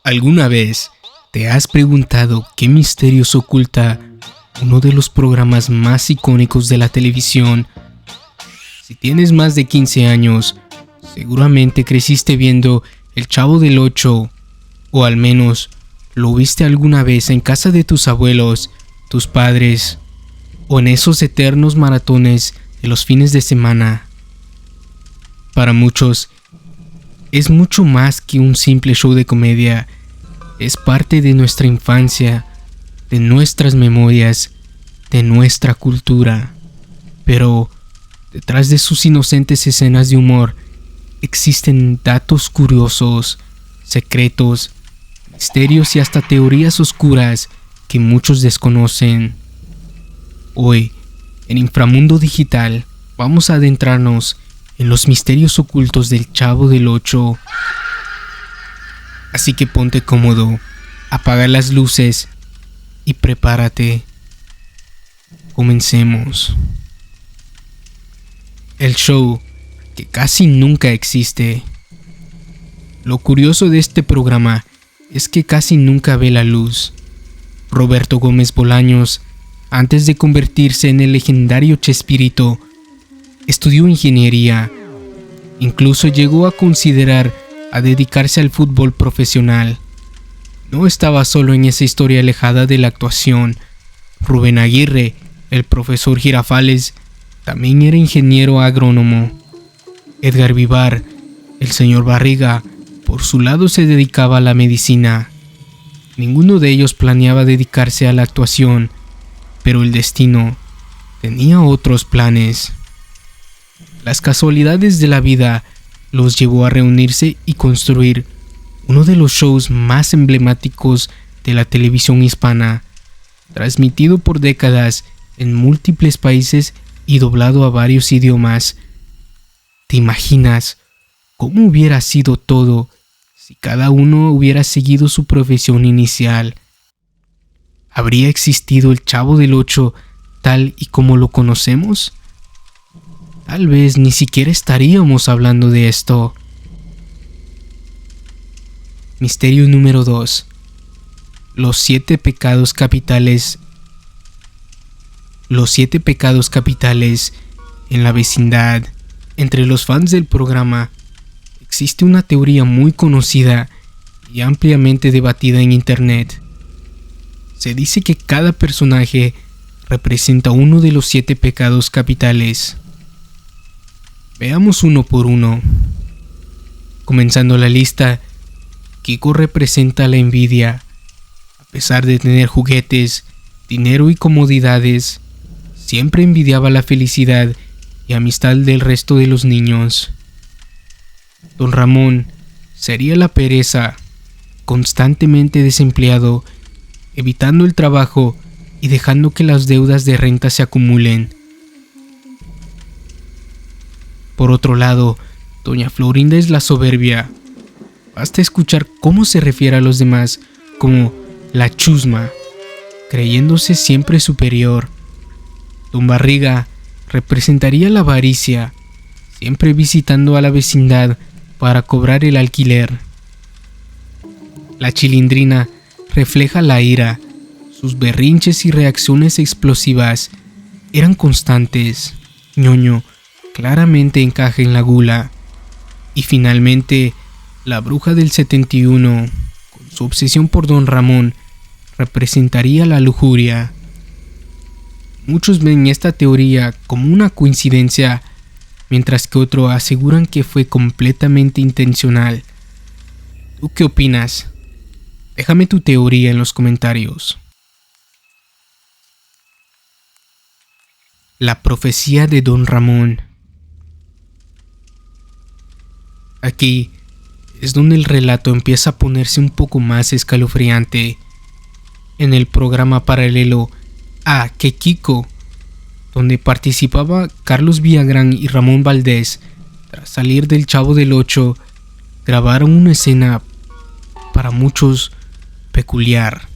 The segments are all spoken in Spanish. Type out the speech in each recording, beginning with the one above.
¿Alguna vez te has preguntado qué misterios oculta uno de los programas más icónicos de la televisión? Si tienes más de 15 años, seguramente creciste viendo El Chavo del Ocho, o al menos lo viste alguna vez en casa de tus abuelos, tus padres, o en esos eternos maratones de los fines de semana. Para muchos, es mucho más que un simple show de comedia. Es parte de nuestra infancia, de nuestras memorias, de nuestra cultura. Pero detrás de sus inocentes escenas de humor existen datos curiosos, secretos, misterios y hasta teorías oscuras que muchos desconocen. Hoy, en Inframundo Digital, vamos a adentrarnos en los misterios ocultos del Chavo del Ocho. Así que ponte cómodo, apaga las luces y prepárate. Comencemos. El show que casi nunca existe. Lo curioso de este programa es que casi nunca ve la luz. Roberto Gómez Bolaños, antes de convertirse en el legendario Chespirito, estudió ingeniería. Incluso llegó a considerar a dedicarse al fútbol profesional. No estaba solo en esa historia alejada de la actuación. Rubén Aguirre, el profesor Girafales, también era ingeniero agrónomo. Edgar Vivar, el señor Barriga, por su lado se dedicaba a la medicina. Ninguno de ellos planeaba dedicarse a la actuación, pero el destino tenía otros planes. Las casualidades de la vida los llevó a reunirse y construir uno de los shows más emblemáticos de la televisión hispana, transmitido por décadas en múltiples países y doblado a varios idiomas. ¿Te imaginas cómo hubiera sido todo si cada uno hubiera seguido su profesión inicial? ¿Habría existido el Chavo del Ocho tal y como lo conocemos? Tal vez ni siquiera estaríamos hablando de esto. Misterio número 2. Los 7 pecados capitales. Los 7 pecados capitales en la vecindad. Entre los fans del programa existe una teoría muy conocida y ampliamente debatida en internet. Se dice que cada personaje representa uno de los 7 pecados capitales. Veamos uno por uno. Comenzando la lista, Kiko representa la envidia. A pesar de tener juguetes, dinero y comodidades, siempre envidiaba la felicidad y amistad del resto de los niños. Don Ramón sería la pereza, constantemente desempleado, evitando el trabajo y dejando que las deudas de renta se acumulen. Por otro lado, Doña Florinda es la soberbia. Basta escuchar cómo se refiere a los demás como la chusma, creyéndose siempre superior. Don Barriga representaría la avaricia, siempre visitando a la vecindad para cobrar el alquiler. La Chilindrina refleja la ira. Sus berrinches y reacciones explosivas eran constantes. Ñoño claramente encaja en la gula. Y finalmente, la Bruja del 71, con su obsesión por Don Ramón, representaría la lujuria. Muchos ven esta teoría como una coincidencia, mientras que otros aseguran que fue completamente intencional. ¿Tú qué opinas? Déjame tu teoría en los comentarios. La profecía de Don Ramón. Aquí es donde el relato empieza a ponerse un poco más escalofriante. En el programa paralelo a Que Kiko, donde participaba Carlos Villagrán y Ramón Valdés, tras salir del Chavo del Ocho, grabaron una escena para muchos peculiar.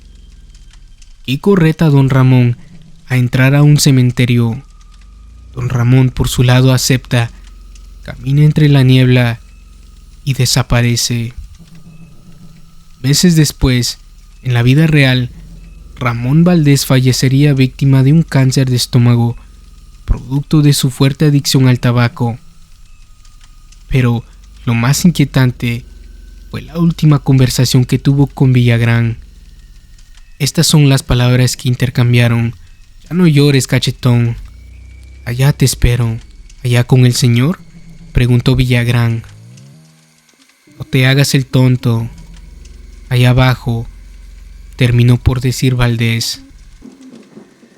Kiko reta a Don Ramón a entrar a un cementerio. Don Ramón, por su lado, acepta, camina entre la niebla y desaparece. Meses después, en la vida real, Ramón Valdés fallecería víctima de un cáncer de estómago, producto de su fuerte adicción al tabaco. Pero lo más inquietante fue la última conversación que tuvo con Villagrán. Estas son las palabras que intercambiaron. Ya no llores, cachetón. Allá te espero. ¿Allá con el señor?, preguntó Villagrán. No te hagas el tonto. Allá abajo, terminó por decir Valdés.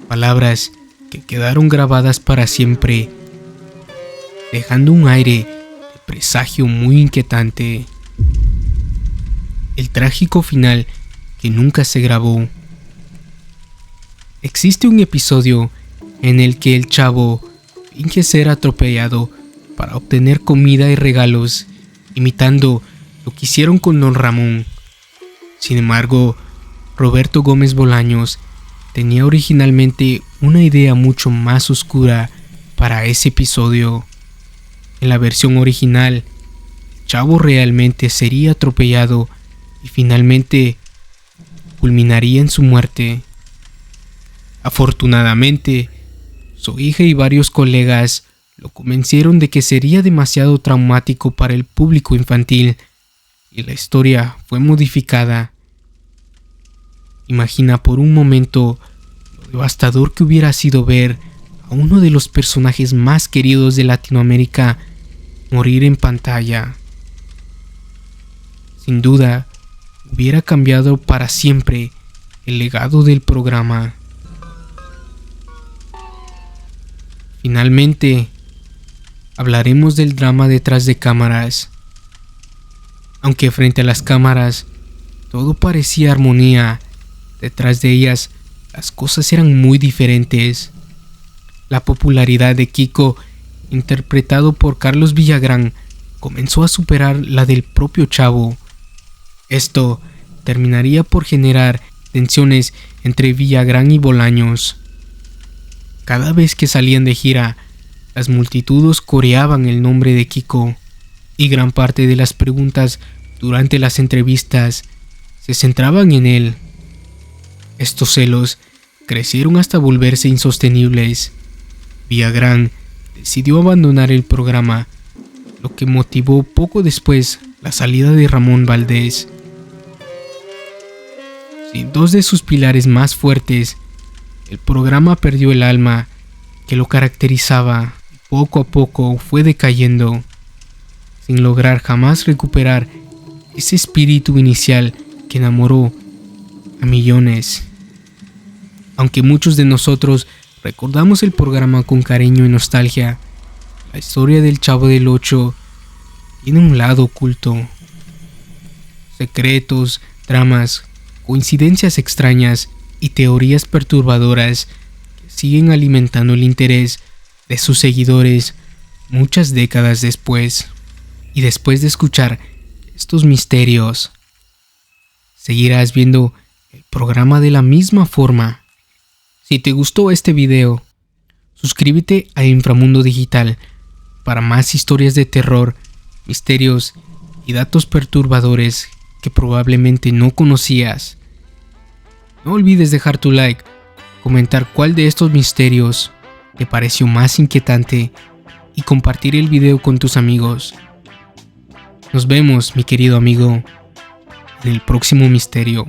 Palabras que quedaron grabadas para siempre, dejando un aire de presagio muy inquietante. El trágico final que nunca se grabó. Existe un episodio en el que el chavo finge ser atropellado para obtener comida y regalos, imitando lo que hicieron con don Ramón. Sin embargo, Roberto Gómez Bolaños tenía originalmente una idea mucho más oscura para ese episodio. En la versión original, el chavo realmente sería atropellado y finalmente culminaría en su muerte. Afortunadamente, su hija y varios colegas lo convencieron de que sería demasiado traumático para el público infantil y la historia fue modificada. Imagina por un momento lo devastador que hubiera sido ver a uno de los personajes más queridos de Latinoamérica morir en pantalla. Sin duda, hubiera cambiado para siempre el legado del programa. Finalmente, hablaremos del drama detrás de cámaras. Aunque frente a las cámaras todo parecía armonía, detrás de ellas las cosas eran muy diferentes. La popularidad de Kiko, interpretado por Carlos Villagrán, comenzó a superar la del propio chavo. Esto terminaría por generar tensiones entre Villagrán y Bolaños. Cada vez que salían de gira, las multitudes coreaban el nombre de Kiko, y gran parte de las preguntas durante las entrevistas se centraban en él. Estos celos crecieron hasta volverse insostenibles. Villagrán decidió abandonar el programa, lo que motivó poco después la salida de Ramón Valdés. Sin dos de sus pilares más fuertes, el programa perdió el alma que lo caracterizaba y poco a poco fue decayendo, sin lograr jamás recuperar ese espíritu inicial que enamoró a millones. Aunque muchos de nosotros recordamos el programa con cariño y nostalgia, la historia del Chavo del Ocho tiene un lado oculto. Secretos, dramas, coincidencias extrañas y teorías perturbadoras que siguen alimentando el interés de sus seguidores muchas décadas después. Y después de escuchar estos misterios, seguirás viendo el programa de la misma forma. Si te gustó este video, suscríbete a Inframundo Digital para más historias de terror, misterios y datos perturbadores que probablemente no conocías. No olvides dejar tu like, comentar cuál de estos misterios te pareció más inquietante y compartir el video con tus amigos. Nos vemos, mi querido amigo, en el próximo misterio.